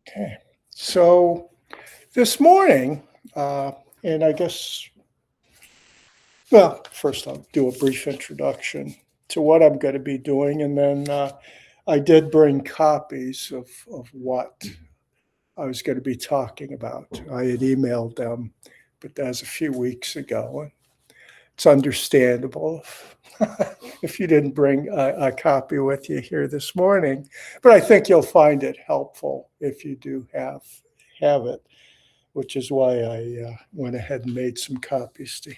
Okay. So this morning, and I guess, well, first I'll do a brief introduction to what I'm going to be doing. And then I did bring copies of what I was going to be talking about. I had emailed them, but that was a few weeks ago. And it's understandable if you didn't bring a copy with you here this morning, but I think you'll find it helpful if you do have it, which is why I went ahead and made some copies to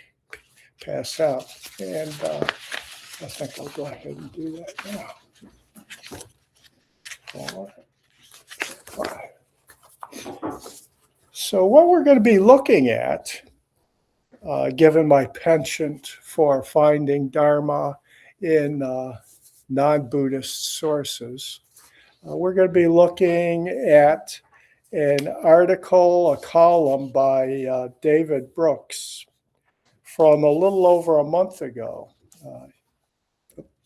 pass out. And I think I'll go ahead and do that now. 4, 5. So what we're going to be looking at, given my penchant for finding Dharma in non-Buddhist sources, we're going to be looking at an article, a column by David Brooks from a little over a month ago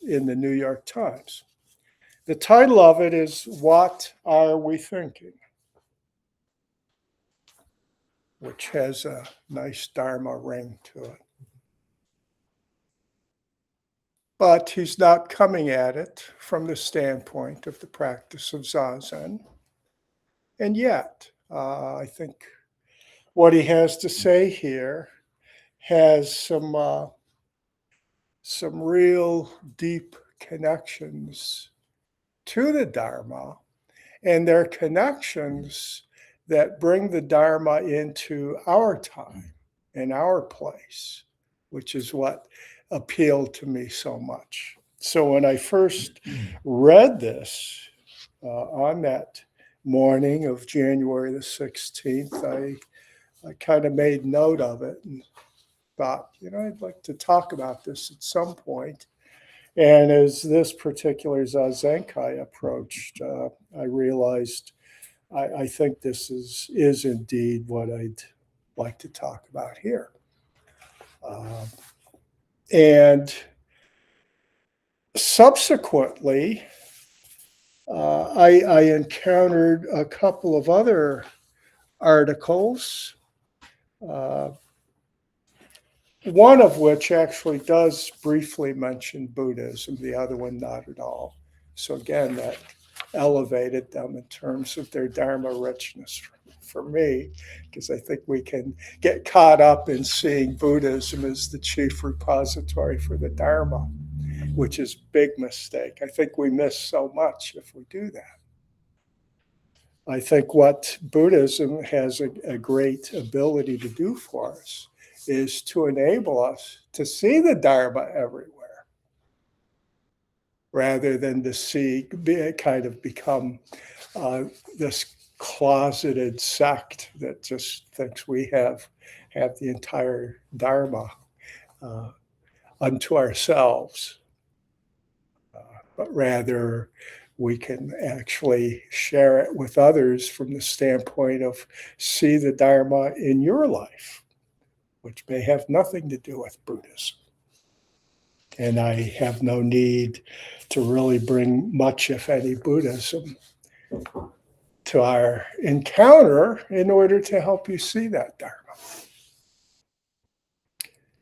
in the New York Times. The title of it is "What Are We Thinking?" which has a nice Dharma ring to it. But he's not coming at it from the standpoint of the practice of Zazen. And yet, I think what he has to say here has some real deep connections to the Dharma, and they're connections that bring the Dharma into our time and our place, which is what appealed to me so much. So when I first read this on that morning of January the 16th, I kind of made note of it and thought, I'd like to talk about this at some point. And as this particular Zazenkai approached, I realized I think this is indeed what I'd like to talk about here. And subsequently, I encountered a couple of other articles, one of which actually does briefly mention Buddhism, the other one not at all. So again, that elevated them in terms of their Dharma richness for me, because I think we can get caught up in seeing Buddhism as the chief repository for the Dharma, which is a big mistake. I think we miss so much if we do that. I think what Buddhism has a great ability to do for us is to enable us to see the Dharma everywhere, rather than to kind of become this closeted sect that just thinks we have the entire Dharma unto ourselves, but rather we can actually share it with others from the standpoint of see the Dharma in your life, which may have nothing to do with Buddhism. And I have no need to really bring much, if any, Buddhism to our encounter in order to help you see that Dharma.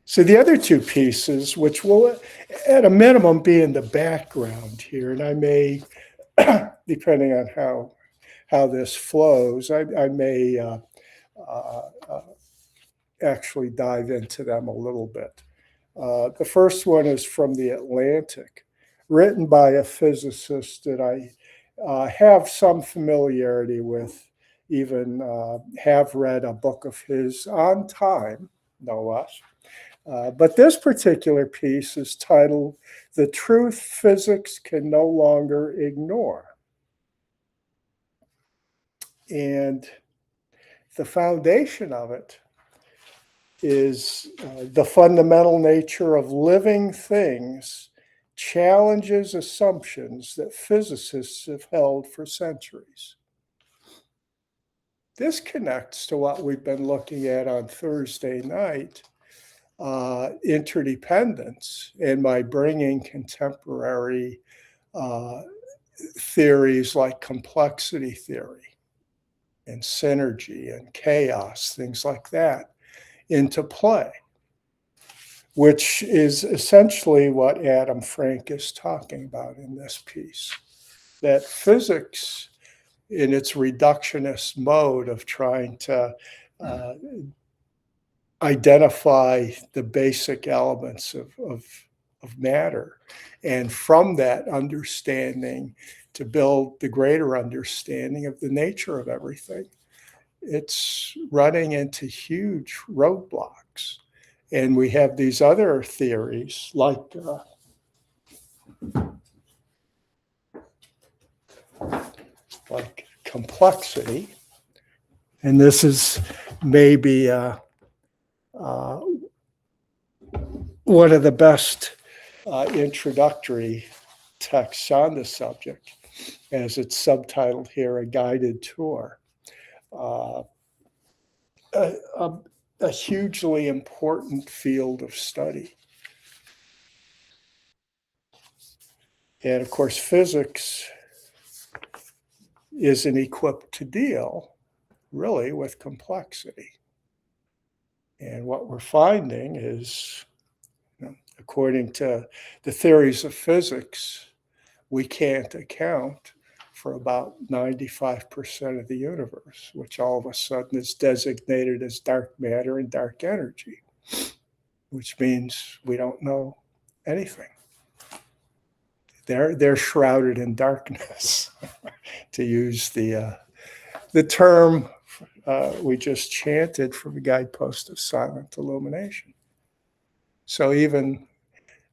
So the other two pieces, which will at a minimum be in the background here, and I may, depending on how this flows, I may actually dive into them a little bit. The first one is from The Atlantic, written by a physicist that I have some familiarity with, even have read a book of his on time, no less. But this particular piece is titled, "The Truth Physics Can No Longer Ignore." And the foundation of it is the fundamental nature of living things challenges assumptions that physicists have held for centuries. This connects to what we've been looking at on Thursday night, interdependence, and by bringing contemporary theories like complexity theory. and synergy and chaos, things like that, into play, which is essentially what Adam Frank is talking about in this piece. That physics, in its reductionist mode of trying to uh, identify the basic elements of matter, and from that understanding to build the greater understanding of the nature of everything, it's running into huge roadblocks. And we have these other theories like complexity. And this is maybe one of the best introductory texts on the subject, as it's subtitled here, A Guided Tour. Uh, a, a, a hugely important field of study. And of course, physics isn't equipped to deal really with complexity. And what we're finding is, according to the theories of physics, we can't account for about 95% of the universe, which all of a sudden is designated as dark matter and dark energy, which means we don't know anything. They're shrouded in darkness, to use the term we just chanted from the Guidepost of Silent Illumination. So even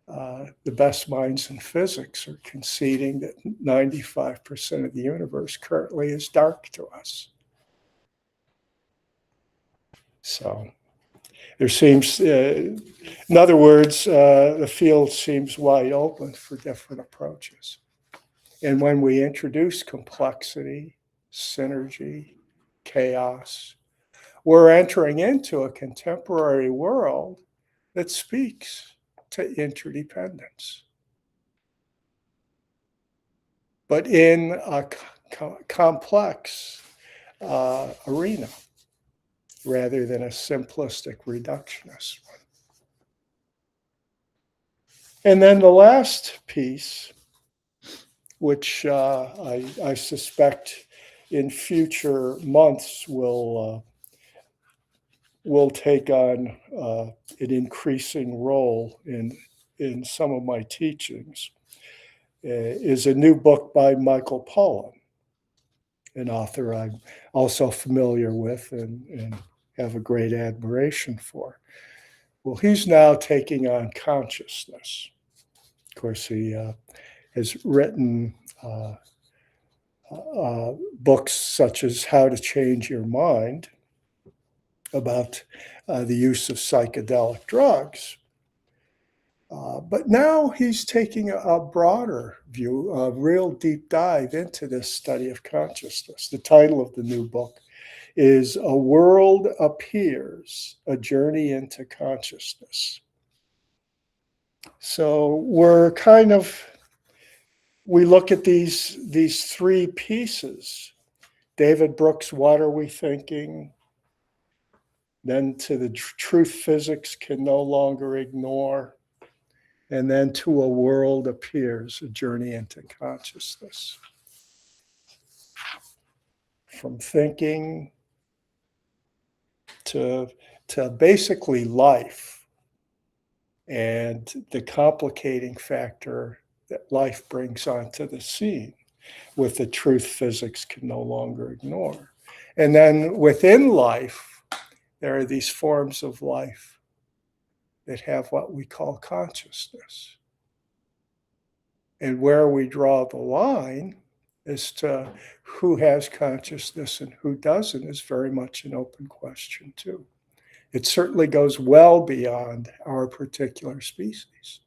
the best minds in physics are conceding that 95% of the universe currently is dark to us. So there seems, in other words, the field seems wide open for different approaches. And when we introduce complexity, synergy, chaos, we're entering into a contemporary world that speaks to interdependence, but in a complex arena rather than a simplistic reductionist one. And then the last piece, which I suspect in future months will take on an increasing role in some of my teachings, is a new book by Michael Pollan, an author I'm also familiar with and have a great admiration for. Well, he's now taking on consciousness. Of course, he has written books such as How to Change Your Mind, about the use of psychedelic drugs. But now he's taking a broader view, a real deep dive into this study of consciousness. The title of the new book is A World Appears, A Journey into Consciousness. So we look at these three pieces. David Brooks' What Are We Thinking? Then to the truth physics can no longer ignore. And then To a World Appears, A Journey into Consciousness. From thinking to basically life, and the complicating factor that life brings onto the scene with the truth physics can no longer ignore. And then within life, there are these forms of life that have what we call consciousness. And where we draw the line as to who has consciousness and who doesn't is very much an open question, too. It certainly goes well beyond our particular species.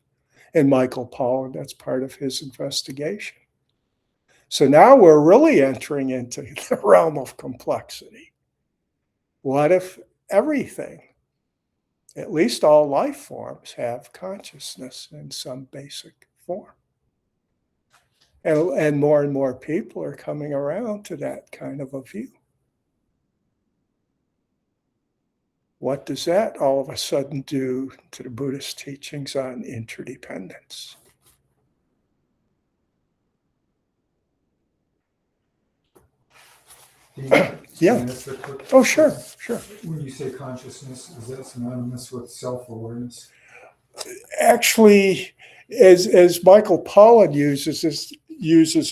And Michael Pollan, that's part of his investigation. So now we're really entering into the realm of complexity. What if everything, at least all life forms, have consciousness in some basic form? And more people are coming around to that kind of a view. What does that all of a sudden do to the Buddhist teachings on interdependence? Can you Yeah. explain this real quick? Oh, sure, sure. When you say consciousness, is that synonymous with self-awareness? Actually, as Michael Pollan uses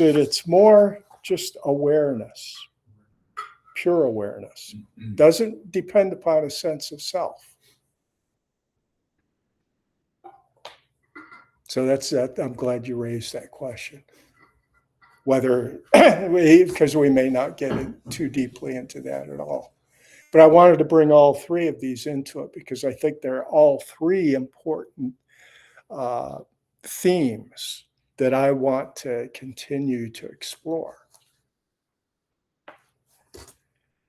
it, it's more just awareness, pure awareness. Doesn't depend upon a sense of self. So that's that. I'm glad you raised that question. Whether, because we may not get too deeply into that at all. But I wanted to bring all three of these into it because I think they're all three important themes that I want to continue to explore.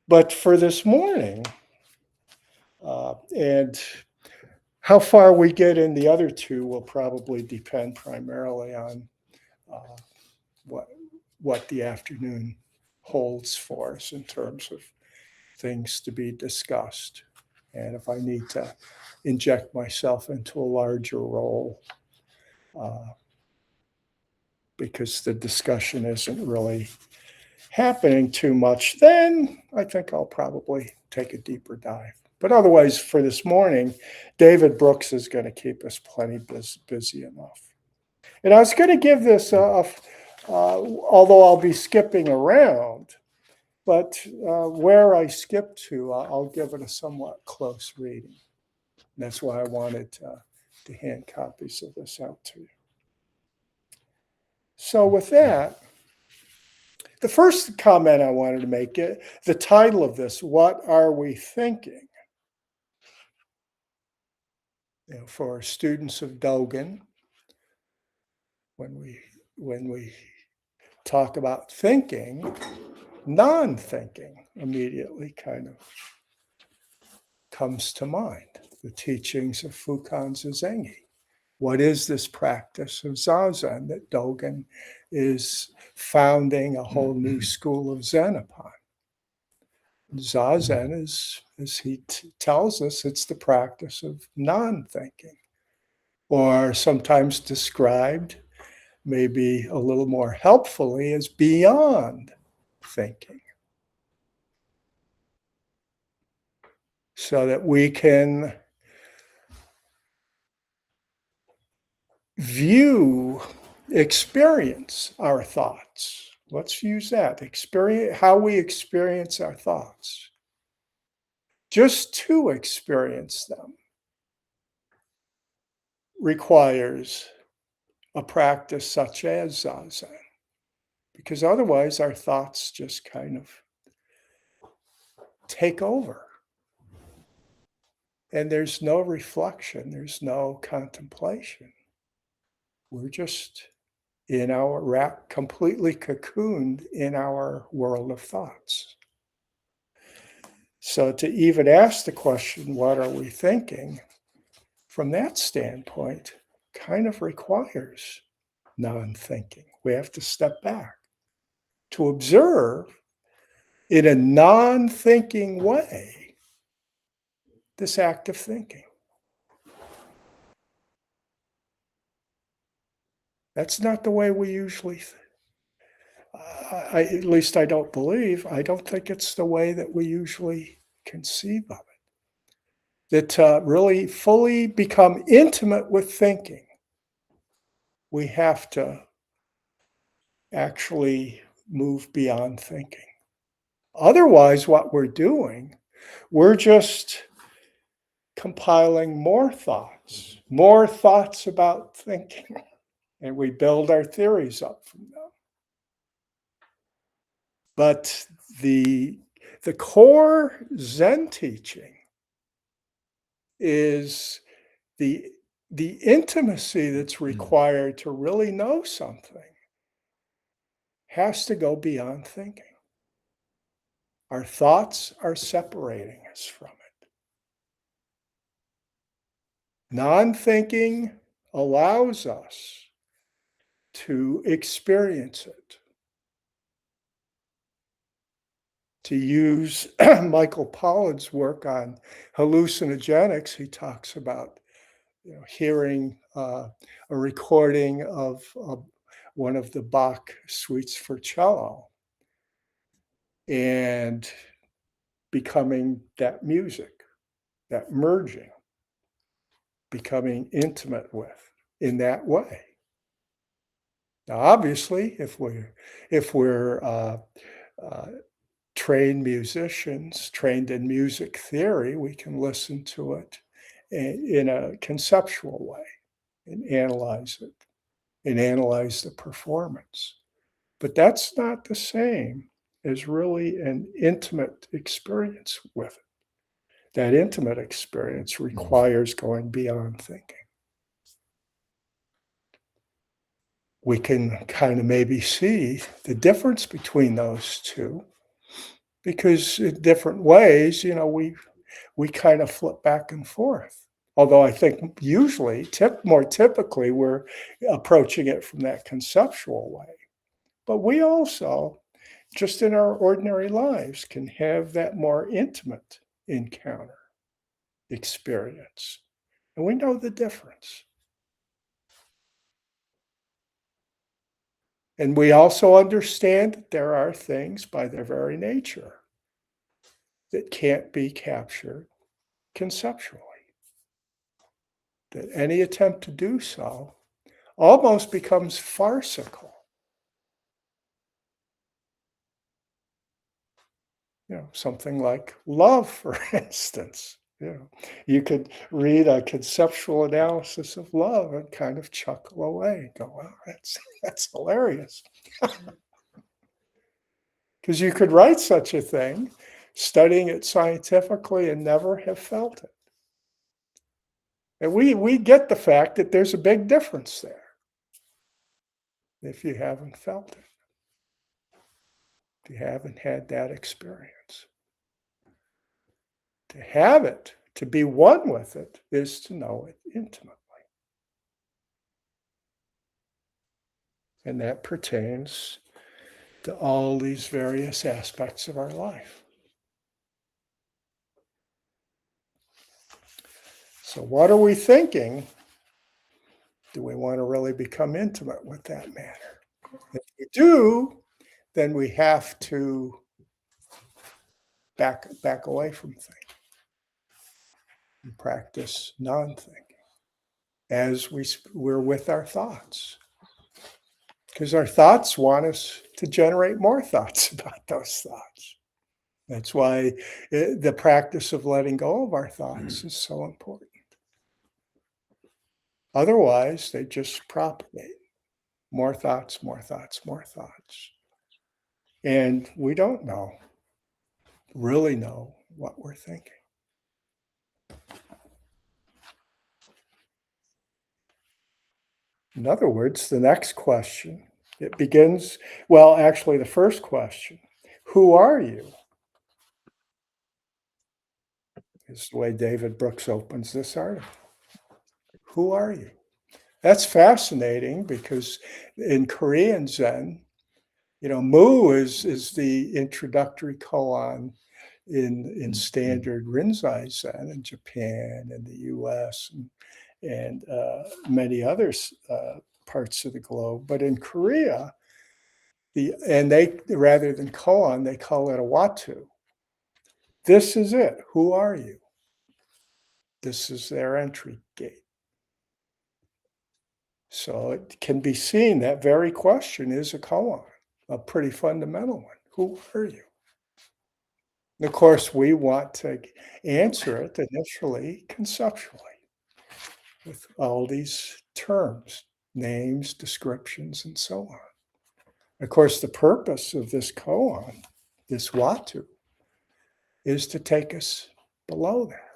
But for this morning, and how far we get in the other two will probably depend primarily on uh, what the afternoon holds for us in terms of things to be discussed. And if I need to inject myself into a larger role, because the discussion isn't really happening too much, then I think I'll probably take a deeper dive. But otherwise, for this morning, David Brooks is going to keep us plenty busy enough. And I was going to give this, although I'll be skipping around, but where I skip to, I'll give it a somewhat close reading. And that's why I wanted to hand copies of this out to you. So with that, the first comment I wanted to make, the title of this, What Are We Thinking? For students of Dogen, when we talk about thinking, non-thinking immediately kind of comes to mind. The teachings of Fukan Zazengi. What is this practice of Zazen that Dogen is founding a whole new school of Zen upon? Zazen is, as he tells us, it's the practice of non-thinking, or sometimes described maybe a little more helpfully as beyond thinking. So that we can experience our thoughts. Let's use that. Experience how we experience our thoughts. Just to experience them requires a practice such as Zazen, because otherwise our thoughts just kind of take over. And there's no reflection, there's no contemplation. We're just completely cocooned in our world of thoughts. So to even ask the question, what are we thinking? From that standpoint, kind of requires non-thinking. We have to step back to observe in a non-thinking way this act of thinking. That's not the way we usually at least I don't think it's the way that we usually conceive of it. That to really fully become intimate with thinking, we have to actually move beyond thinking. Otherwise, what we're doing, we're just compiling more thoughts about thinking, and we build our theories up from them. But the core Zen teaching is the intimacy that's required to really know something has to go beyond thinking. Our thoughts are separating us from it. Non-thinking allows us to experience it, to use Michael Pollan's work on hallucinogenics, he talks about hearing a recording of one of the Bach suites for cello and becoming that music, that merging, becoming intimate with in that way. Now, obviously, if we're trained musicians, trained in music theory, we can listen to it in a conceptual way and analyze it and analyze the performance. But that's not the same as really an intimate experience with it. That intimate experience requires going beyond thinking. We can kind of maybe see the difference between those two because in different ways, we kind of flip back and forth. Although I think usually, more typically, we're approaching it from that conceptual way. But we also, just in our ordinary lives, can have that more intimate encounter experience. And we know the difference. And we also understand that there are things by their very nature that can't be captured conceptually. That any attempt to do so almost becomes farcical. Something like love, for instance. You could read a conceptual analysis of love and kind of chuckle away, go, "Well, that's hilarious." Because you could write such a thing, studying it scientifically, and never have felt it. And we get the fact that there's a big difference there if you haven't felt it, if you haven't had that experience. To have it, to be one with it, is to know it intimately. And that pertains to all these various aspects of our life. So, what are we thinking? Do we want to really become intimate with that matter? If we do, then we have to back away from thinking and practice non-thinking as we're with our thoughts. Because our thoughts want us to generate more thoughts about those thoughts. That's why the practice of letting go of our thoughts is so important. Otherwise, they just propagate. More thoughts, more thoughts, more thoughts. And we don't really know what we're thinking. In other words, the next question, it begins, well, actually, the first question, who are you? Is the way David Brooks opens this article. Who are you? That's fascinating because in Korean Zen, Mu is the introductory koan in standard Rinzai Zen in Japan and the US and many other parts of the globe. But in Korea, they rather than koan, they call it a watu. This is it. Who are you? This is their entry gate. So it can be seen that very question is a koan, a pretty fundamental one. Who are you? And of course, we want to answer it initially conceptually with all these terms, names, descriptions, and so on. Of course, the purpose of this koan, this watu, is to take us below that.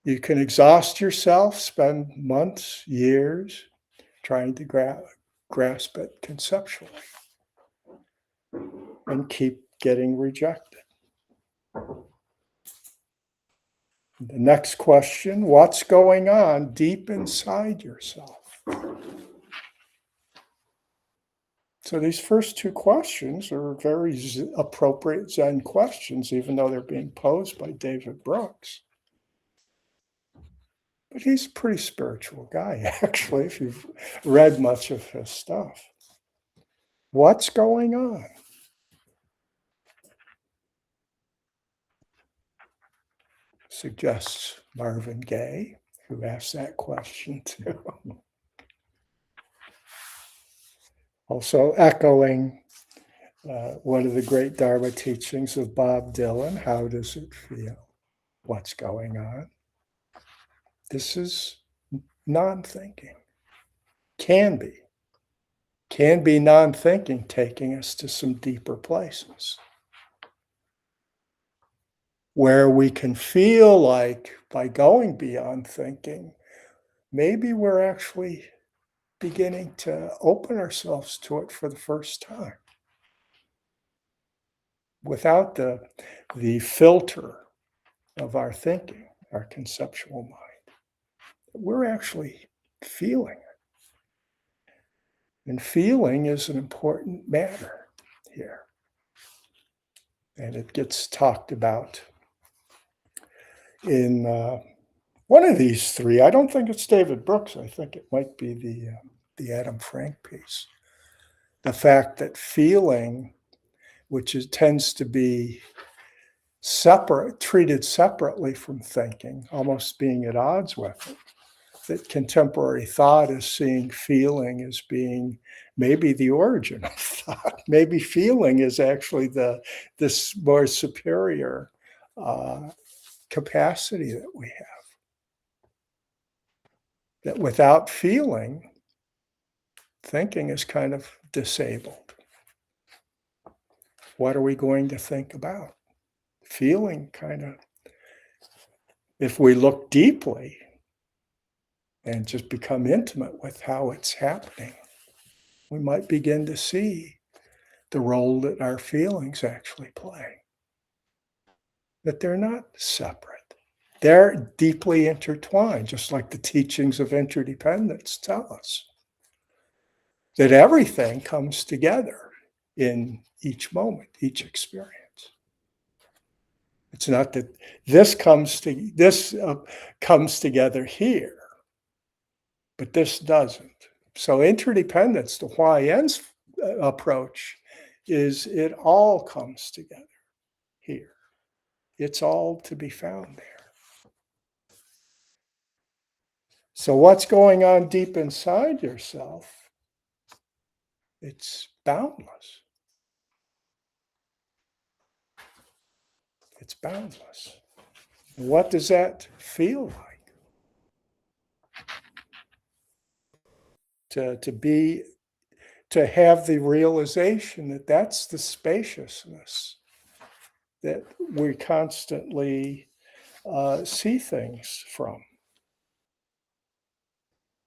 You can exhaust yourself, spend months, years trying to grasp it conceptually and keep getting rejected. The next question, what's going on deep inside yourself? So these first two questions are very appropriate Zen questions, even though they're being posed by David Brooks. But he's a pretty spiritual guy, actually, if you've read much of his stuff. What's going on? Suggests Marvin Gaye, who asked that question too. Also echoing one of the great Dharma teachings of Bob Dylan, how does it feel? What's going on? This is non-thinking. Can be non-thinking, taking us to some deeper places where we can feel like by going beyond thinking, maybe we're actually beginning to open ourselves to it for the first time without the filter of our thinking, our conceptual mind. We're actually feeling it. And feeling is an important matter here. And it gets talked about in one of these three. I don't think it's David Brooks. I think it might be the Adam Frank piece. The fact that feeling, tends to be treated separately from thinking, almost being at odds with it. That contemporary thought is seeing feeling as being maybe the origin of thought. Maybe feeling is actually this more superior capacity that we have. That without feeling, thinking is kind of disabled. What are we going to think about? Feeling kind of, if we look deeply and just become intimate with how it's happening, we might begin to see the role that our feelings actually play. That they're not separate. They're deeply intertwined, just like the teachings of interdependence tell us. That everything comes together in each moment, each experience. It's not that this comes together here, but this doesn't. So interdependence, the Huayan's approach, is it all comes together here. It's all to be found there. So what's going on deep inside yourself? It's boundless. It's boundless. What does that feel like? To have the realization that that's the spaciousness that we constantly see things from.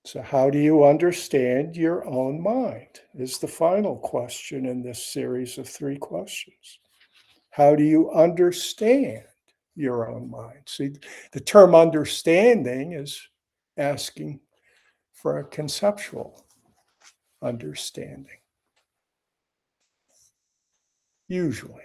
So how do you understand your own mind is the final question in this series of 3 questions. How do you understand your own mind? See, the term understanding is asking for a conceptual understanding, usually.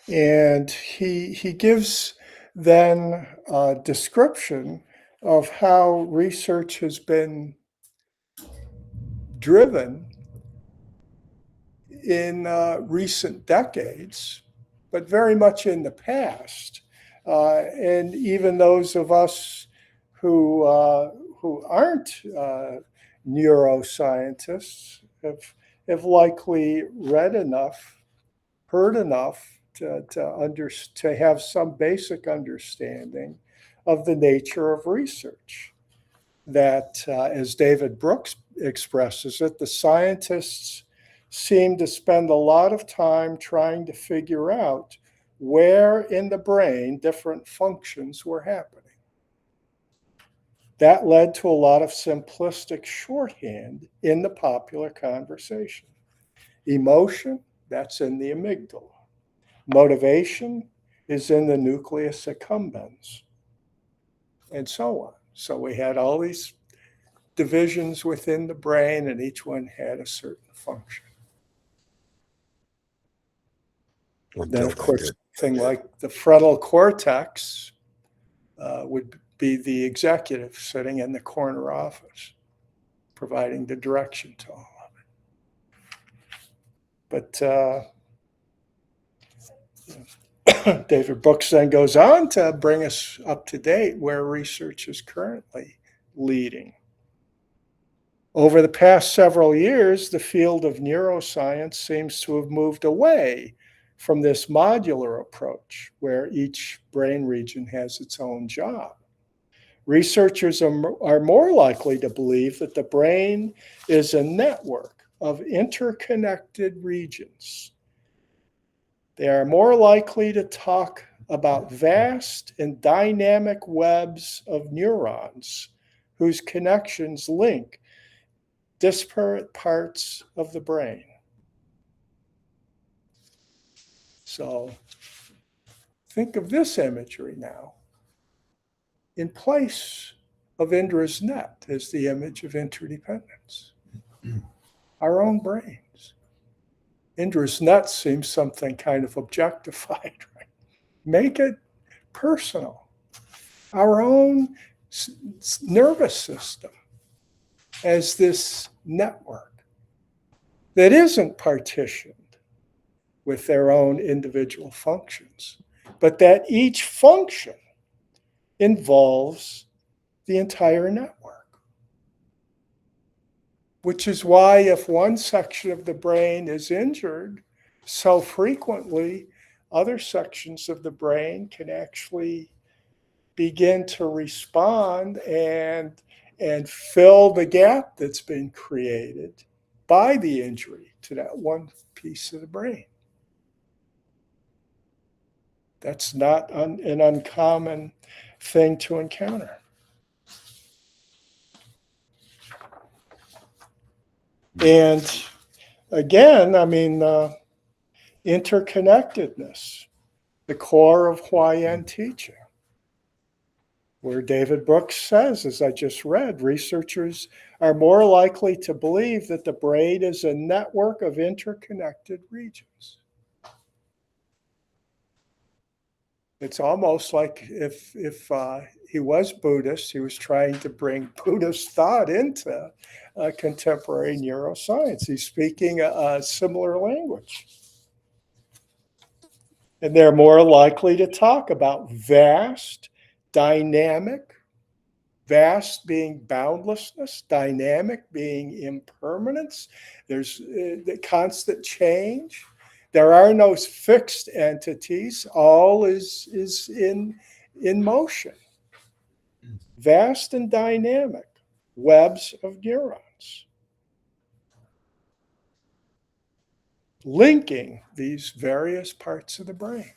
And he gives then a description of how research has been driven in recent decades, but very much in the past. And even those of us who aren't neuroscientists have likely read enough, heard enough to have some basic understanding of the nature of research. That, as David Brooks expresses it, the scientists seem to spend a lot of time trying to figure out where in the brain different functions were happening. That led to a lot of simplistic shorthand in the popular conversation. Emotion, that's in the amygdala. Motivation is in the nucleus accumbens, and so on. So we had all these divisions within the brain, and each one had a certain function. Then, of course, a thing like the frontal cortex would be the executive sitting in the corner office, providing the direction to all of it. But David Brooks then goes on to bring us up to date where research is currently leading. Over the past several years, the field of neuroscience seems to have moved away from this modular approach where each brain region has its own job. Researchers are more likely to believe that the brain is a network of interconnected regions. They are more likely to talk about vast and dynamic webs of neurons whose connections link disparate parts of the brain. So think of this imagery now in place of Indra's net as the image of interdependence. Our own brains. Indra's net seems something kind of objectified, right? Make it personal. Our own nervous system as this network that isn't partitioned with their own individual functions, but that each function involves the entire network. Which is why if one section of the brain is injured so frequently, other sections of the brain can actually begin to respond and fill the gap that's been created by the injury to that one piece of the brain. That's not an uncommon thing to encounter. And again, I mean, interconnectedness, the core of Huayan teaching, where David Brooks says, as I just read, researchers are more likely to believe that the brain is a network of interconnected regions. It's almost like if he was Buddhist, he was trying to bring Buddhist thought into contemporary neuroscience. He's speaking a similar language. And they're more likely to talk about vast, dynamic, vast being boundlessness, dynamic being impermanence. There's the constant change. There are no fixed entities. All is in motion. Vast and dynamic webs of neurons linking these various parts of the brain.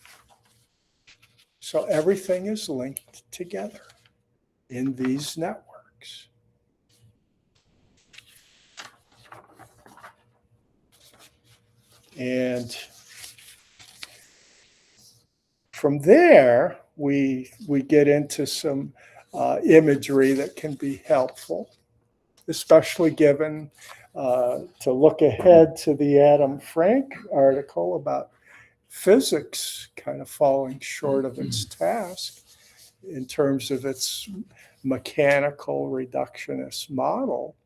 So everything is linked together in these networks. And from there, we get into some imagery that can be helpful, especially given to look ahead to the Adam Frank article about physics kind of falling short of its task in terms of its mechanical reductionist model.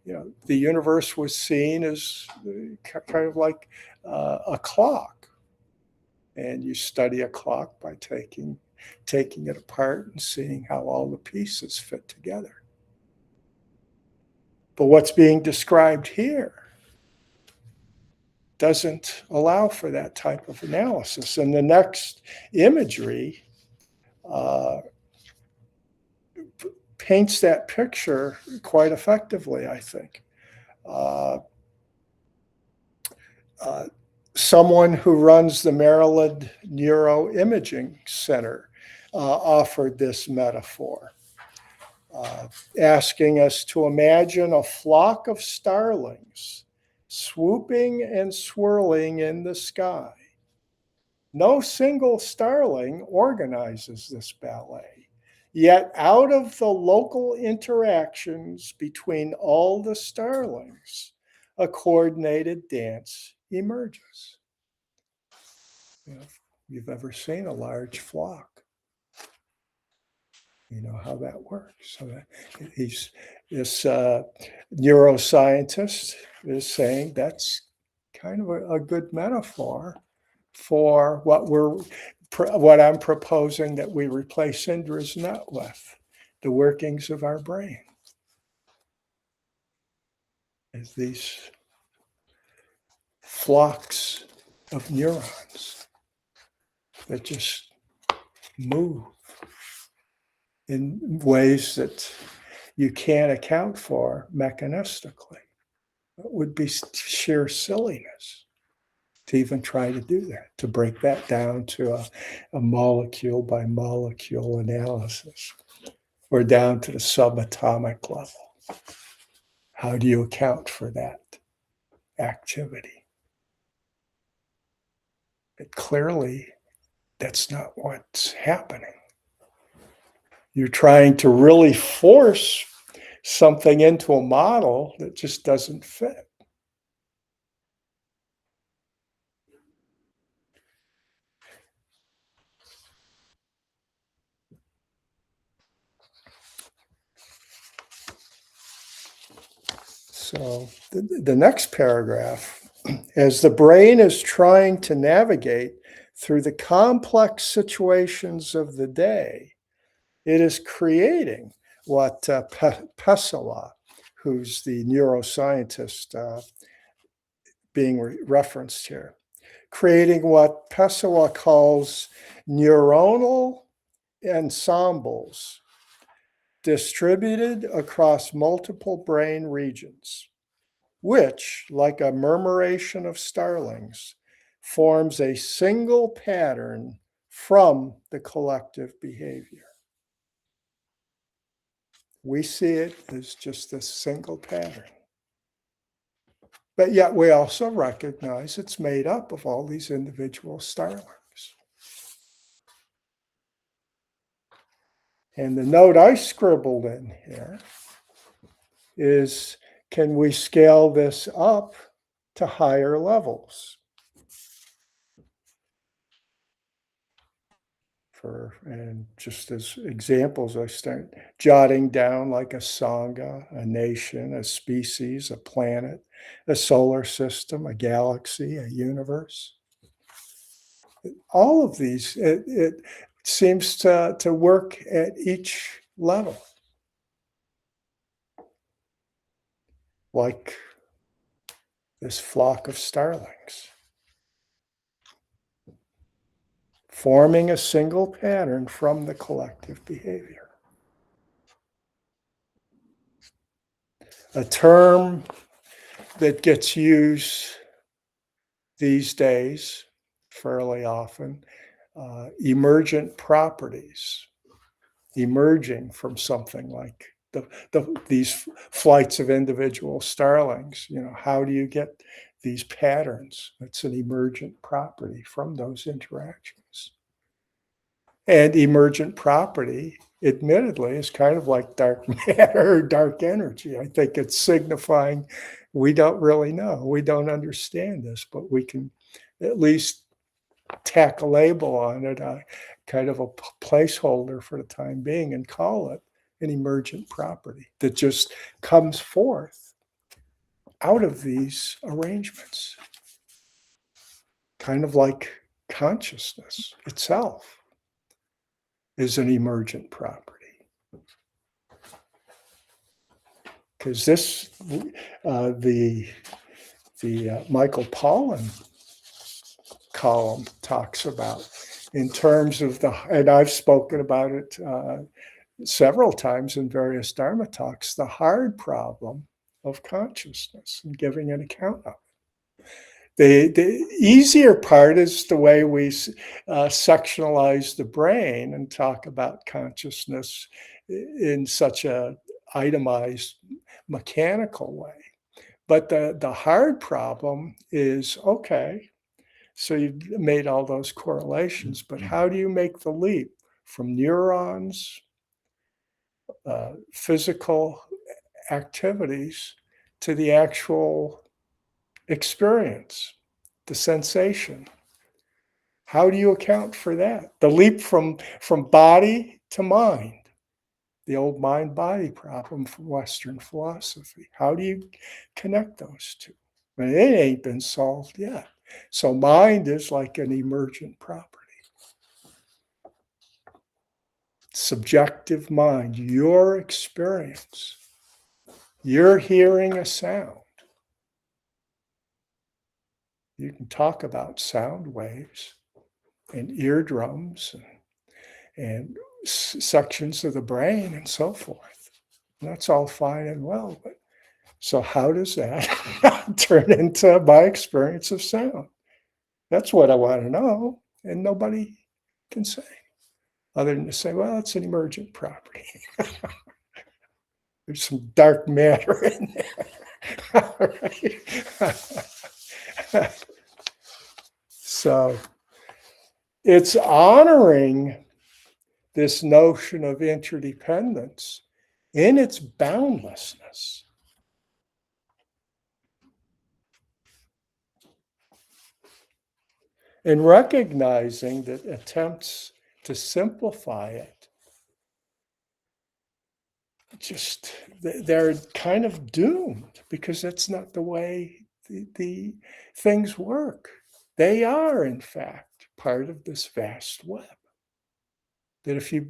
You know, the universe was seen as kind of like a clock, and you study a clock by taking it apart and seeing how all the pieces fit together. But what's being described here doesn't allow for that type of analysis. And the next imagery paints that picture quite effectively, I think. Someone who runs the Maryland Neuroimaging Center offered this metaphor, asking us to imagine a flock of starlings swooping and swirling in the sky, No single starling organizes this ballet. Yet out of the local interactions between all the starlings, a coordinated dance emerges. You know, if you've ever seen a large flock, you know how that works. So that this neuroscientist is saying that's kind of a good metaphor for what I'm proposing that we replace Indra's net with, the workings of our brain, is these flocks of neurons that just move in ways that you can't account for mechanistically. It would be sheer silliness to even try to do that, to break that down to a molecule by molecule analysis or down to the subatomic level. How do you account for that activity? But clearly, that's not what's happening. You're trying to really force something into a model that just doesn't fit. So the next paragraph, as the brain is trying to navigate through the complex situations of the day, it is creating what Pessoa, who's the neuroscientist being referenced here, creating what Pessoa calls neuronal ensembles distributed across multiple brain regions, which, like a murmuration of starlings, forms a single pattern from the collective behavior. We see it as just a single pattern. But yet we also recognize it's made up of all these individual starlings. And the note I scribbled in here is, can we scale this up to higher levels? And just as examples, I start jotting down like a sangha, a nation, a species, a planet, a solar system, a galaxy, a universe. All of these, it seems to work at each level. Like this flock of starlings, forming a single pattern from the collective behavior. A term that gets used these days fairly often, emergent properties, emerging from something like these flights of individual starlings. You know, how do you get these patterns? It's an emergent property from those interactions. And emergent property, admittedly, is kind of like dark matter or dark energy. I think it's signifying we don't really know. We don't understand this, but we can at least tack a label on it, kind of a placeholder for the time being, and call it an emergent property that just comes forth out of these arrangements. Kind of like consciousness itself is an emergent property. Because this, the Michael Pollan column talks about in terms of and I've spoken about it several times in various Dharma talks, the hard problem of consciousness and giving an account of it. The easier part is the way we sectionalize the brain and talk about consciousness in such a itemized, mechanical way. But the hard problem is, okay, So you've made all those correlations, but how do you make the leap from neurons, physical activities, to the actual experience, the sensation? How do you account for that? The leap from body to mind, the old mind-body problem from Western philosophy. How do you connect those two? I mean, it ain't been solved yet. So mind is like an emergent property. Subjective mind, your experience. You're hearing a sound. You can talk about sound waves and eardrums and sections of the brain and so forth. And that's all fine and well, but so how does that turn into my experience of sound? That's what I want to know, and nobody can say, other than to say, well, it's an emergent property. There's some dark matter in there. So it's honoring this notion of interdependence in its boundlessness. And recognizing that attempts to simplify it, just they're kind of doomed, because that's not the way the things work. They are, in fact, part of this vast web. That if you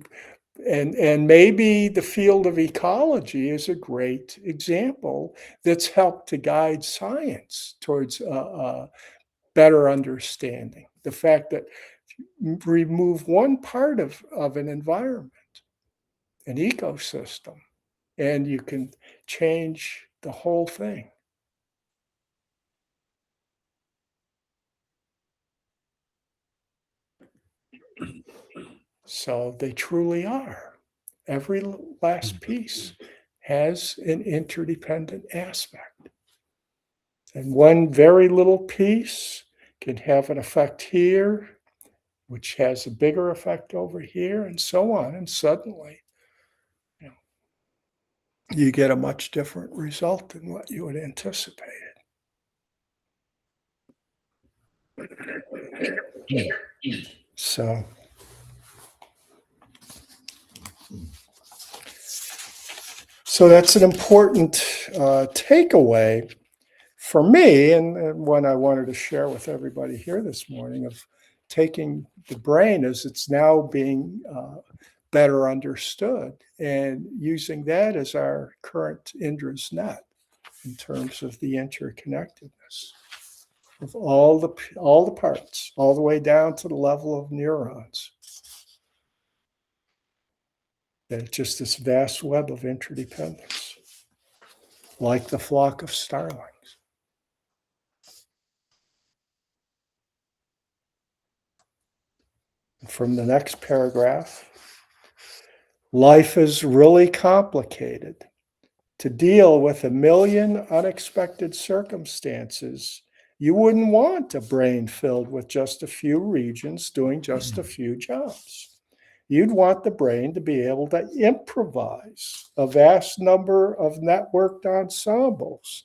and maybe the field of ecology is a great example that's helped to guide science towards a better understanding. The fact that you remove one part of an environment, an ecosystem, and you can change the whole thing. So they truly are. Every last piece has an interdependent aspect. And one very little piece can have an effect here, which has a bigger effect over here, and so on. And suddenly, you know, you get a much different result than what you had anticipated. So that's an important takeaway for me, and one I wanted to share with everybody here this morning, of taking the brain as it's now being better understood and using that as our current Indra's net in terms of the interconnectedness of all the parts, all the way down to the level of neurons. That it's just this vast web of interdependence, like the flock of starlings. From the next paragraph, life is really complicated. To deal with a million unexpected circumstances, you wouldn't want a brain filled with just a few regions doing just a few jobs. You'd want the brain to be able to improvise a vast number of networked ensembles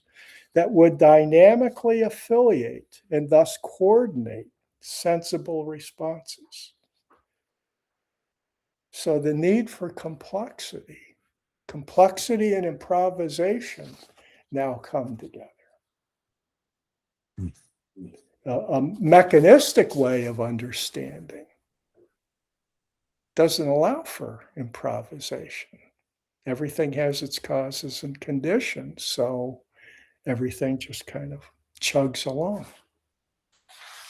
that would dynamically affiliate and thus coordinate sensible responses. So the need for complexity and improvisation now come together. A mechanistic way of understanding doesn't allow for improvisation. Everything has its causes and conditions, so everything just kind of chugs along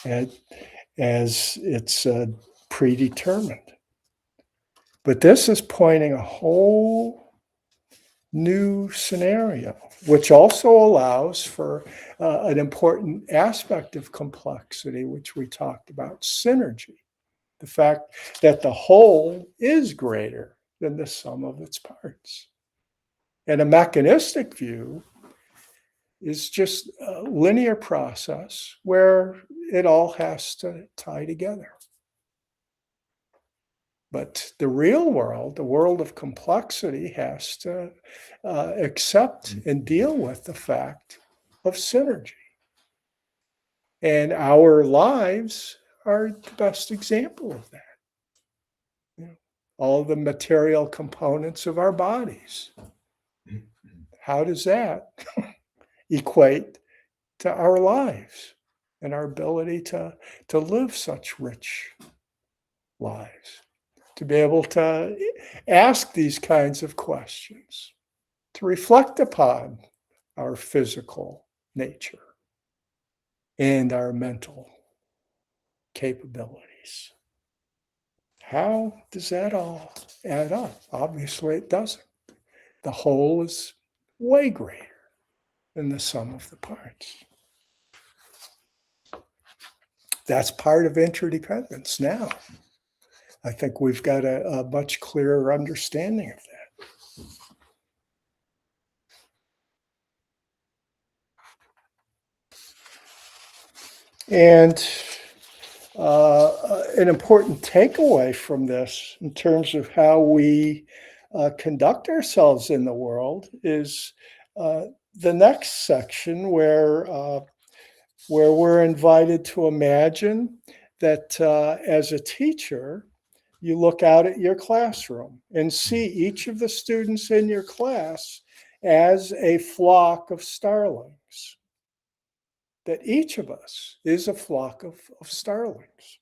as it's predetermined. But this is pointing a whole new scenario, which also allows for an important aspect of complexity, which we talked about, synergy. The fact that the whole is greater than the sum of its parts. And a mechanistic view is just a linear process where it all has to tie together. But the real world, the world of complexity, has to accept and deal with the fact of synergy. And our lives are the best example of that. You know, all the material components of our bodies. How does that equate to our lives and our ability to live such rich lives? To be able to ask these kinds of questions, to reflect upon our physical nature and our mental capabilities. How does that all add up? Obviously, it doesn't. The whole is way greater than the sum of the parts. That's part of interdependence now. I think we've got a much clearer understanding of that. And an important takeaway from this in terms of how we conduct ourselves in the world is the next section where we're invited to imagine that as a teacher, you look out at your classroom and see each of the students in your class as a flock of starlings. That each of us is a flock of starlings.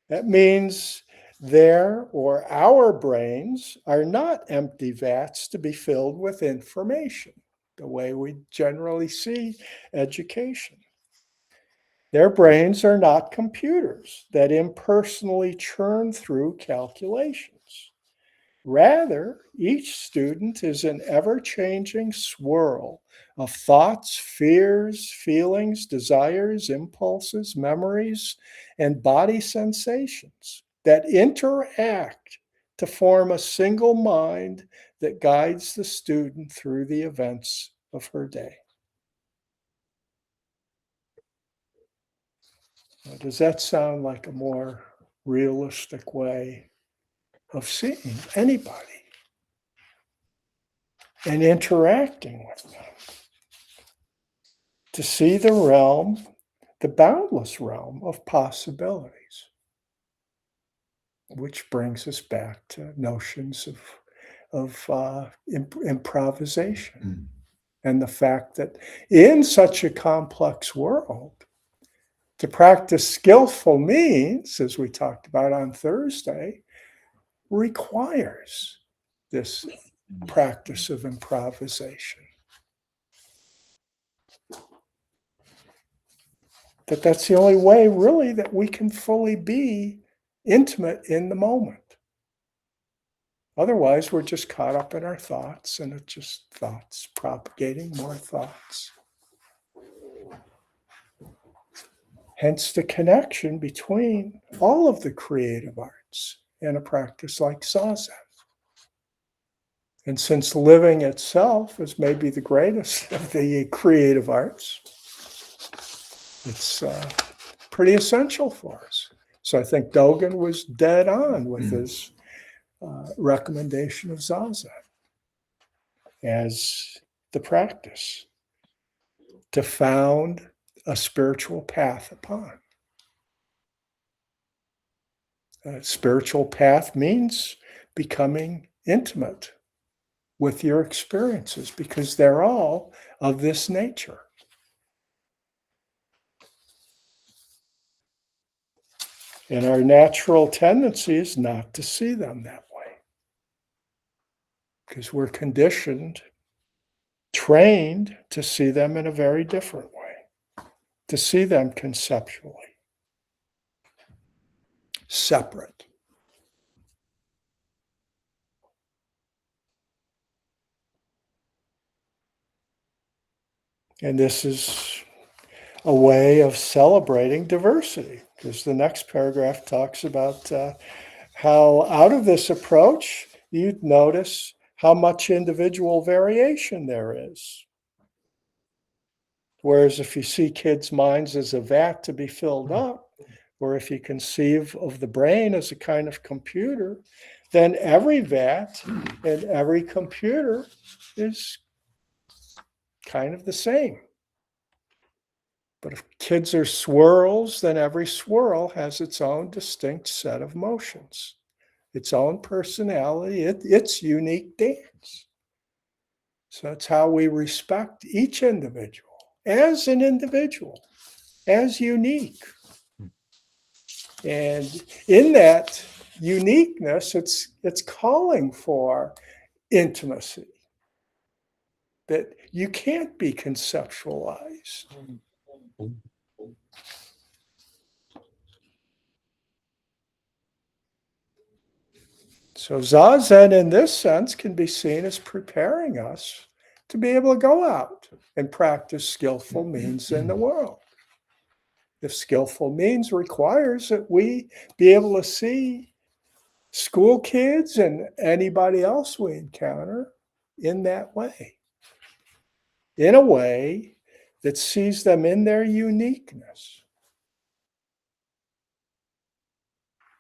That means their or our brains are not empty vats to be filled with information, the way we generally see education. Their brains are not computers that impersonally churn through calculations. Rather, each student is an ever-changing swirl of thoughts, fears, feelings, desires, impulses, memories, and body sensations that interact to form a single mind that guides the student through the events of her day. Now, does that sound like a more realistic way of seeing anybody and interacting with them? To see the realm, the boundless realm of possibilities, which brings us back to notions of improvisation and the fact that in such a complex world, to practice skillful means, as we talked about on Thursday, requires this practice of improvisation. That's the only way, really, that we can fully be intimate in the moment. Otherwise, we're just caught up in our thoughts, and it's just thoughts propagating more thoughts. Hence the connection between all of the creative arts and a practice like Zazen. And since living itself is maybe the greatest of the creative arts, it's pretty essential for us. So I think Dogen was dead on with his recommendation of Zazen as the practice to found a spiritual path upon. A spiritual path means becoming intimate with your experiences because they're all of this nature. And our natural tendency is not to see them that way because we're conditioned, trained to see them in a very different way, to see them conceptually, separate. And this is a way of celebrating diversity, because the next paragraph talks about how out of this approach, you'd notice how much individual variation there is. Whereas if you see kids' minds as a vat to be filled up, or if you conceive of the brain as a kind of computer, then every vat and every computer is kind of the same. But if kids are swirls, then every swirl has its own distinct set of motions, its own personality, its unique dance. So it's how we respect each individual as an individual, as unique. And in that uniqueness, it's calling for intimacy that you can't be conceptualized. So Zazen in this sense can be seen as preparing us to be able to go out and practice skillful means in the world. If skillful means requires that we be able to see school kids and anybody else we encounter in that way, in a way that sees them in their uniqueness.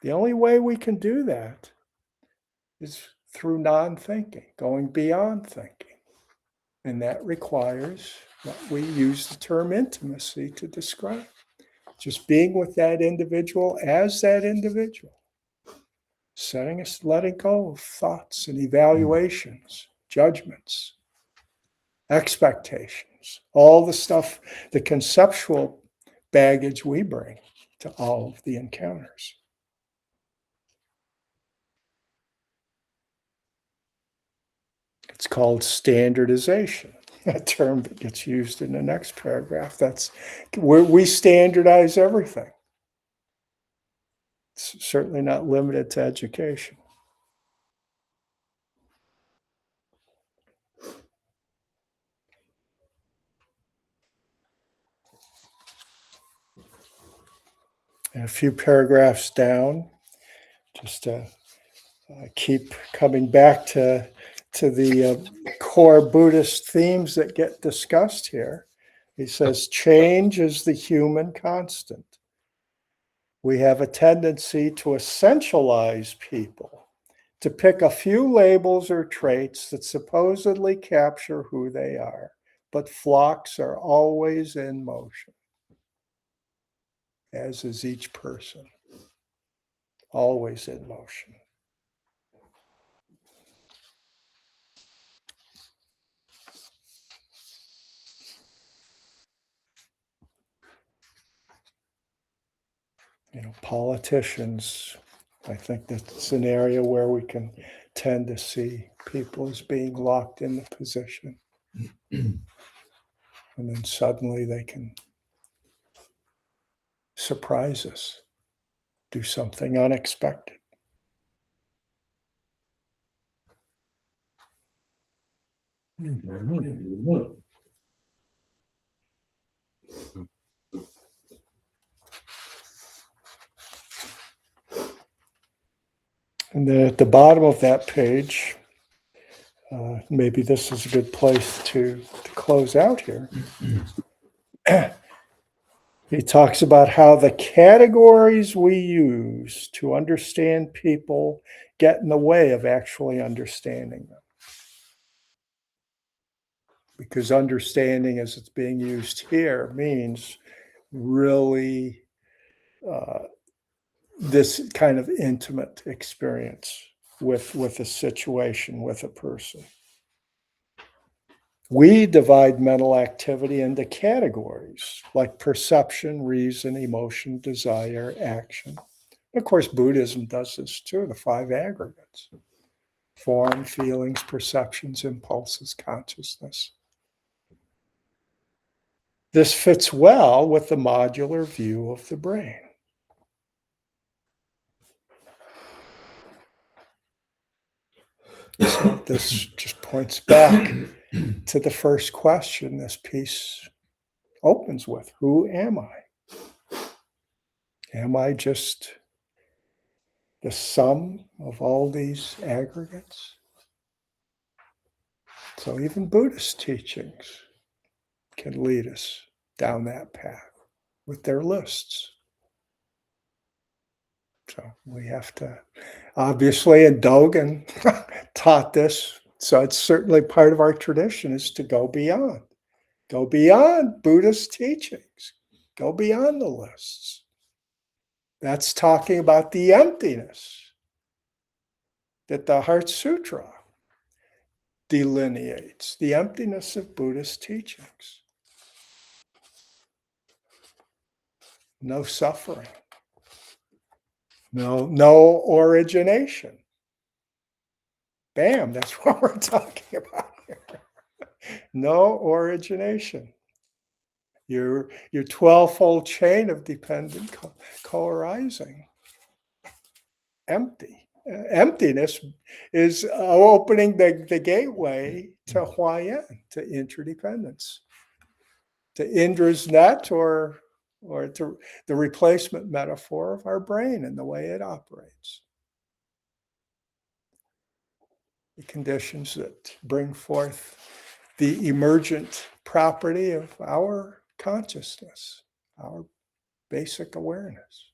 The only way we can do that is through non-thinking, going beyond thinking. And that requires what we use the term intimacy to describe. Just being with that individual as that individual. Letting go of thoughts and evaluations, judgments, expectations, all the stuff, the conceptual baggage we bring to all of the encounters. It's called standardization, a term that gets used in the next paragraph. That's where we standardize everything. It's certainly not limited to education. And a few paragraphs down, just to keep coming back to the core Buddhist themes that get discussed here. He says, change is the human constant. We have a tendency to essentialize people, to pick a few labels or traits that supposedly capture who they are, but flocks are always in motion, as is each person, always in motion. Politicians, I think that's an area where we can tend to see people as being locked in the position. And then suddenly they can surprise us, do something unexpected. And then at the bottom of that page, maybe this is a good place to close out here. He talks about how the categories we use to understand people get in the way of actually understanding them. Because understanding as it's being used here means really this kind of intimate experience with a situation, with a person. We divide mental activity into categories like perception, reason, emotion, desire, action. Of course, Buddhism does this too, the 5 aggregates: form, feelings, perceptions, impulses, consciousness. This fits well with the modular view of the brain. So this just points back to the first question this piece opens with. Who am I? Am I just the sum of all these aggregates? So even Buddhist teachings can lead us down that path with their lists. So we have to, obviously, and Dogen taught this. So it's certainly part of our tradition is to go beyond. Go beyond Buddhist teachings. Go beyond the lists. That's talking about the emptiness that the Heart Sutra delineates, the emptiness of Buddhist teachings. No suffering. No origination. Bam, that's what we're talking about here. No origination. Your 12-fold chain of dependent co-arising. Empty. Emptiness is opening the gateway to Huayan, to interdependence, to Indra's net, or to the replacement metaphor of our brain and the way it operates. The conditions that bring forth the emergent property of our consciousness, our basic awareness.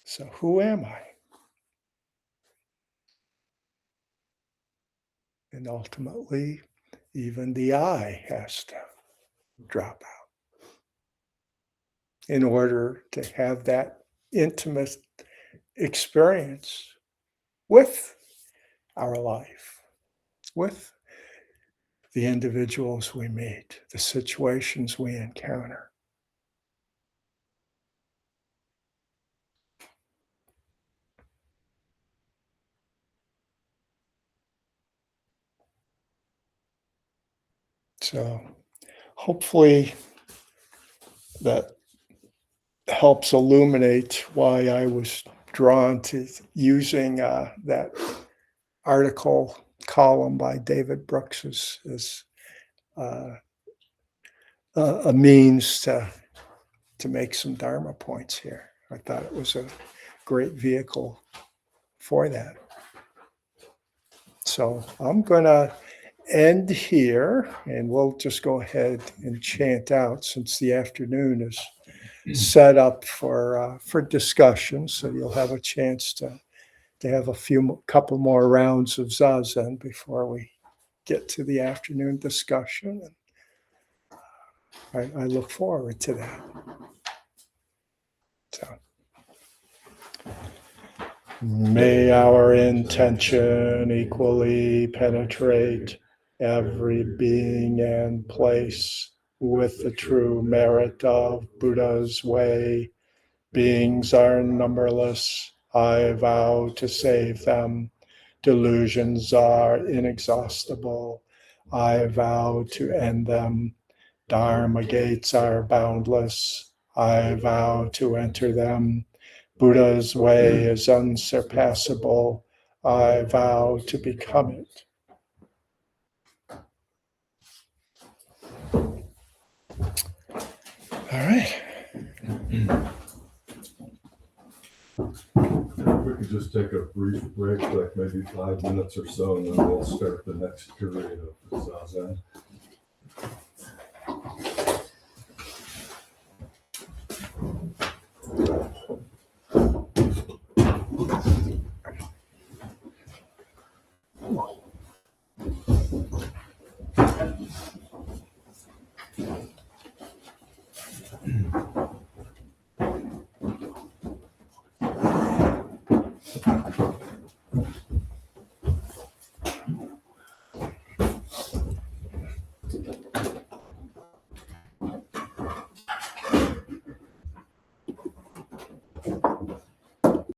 So who am I? And ultimately, even the I has to drop out in order to have that intimate experience with our life, with the individuals we meet, the situations we encounter. So hopefully that helps illuminate why I was drawn to using that article column by David Brooks as a means to make some Dharma points here. I thought it was a great vehicle for that. So I'm going to end here, and we'll just go ahead and chant out since the afternoon is set up for discussion. So you'll have a chance to have couple more rounds of Zazen before we get to the afternoon discussion. And I look forward to that. So, may our intention equally penetrate every being and place with the true merit of Buddha's way. Beings are numberless. I vow to save them. Delusions are inexhaustible. I vow to end them. Dharma gates are boundless. I vow to enter them. Buddha's way is unsurpassable. I vow to become it. All right. If we could just take a brief break, like maybe 5 minutes or so, and then we'll start the next period of Zazen.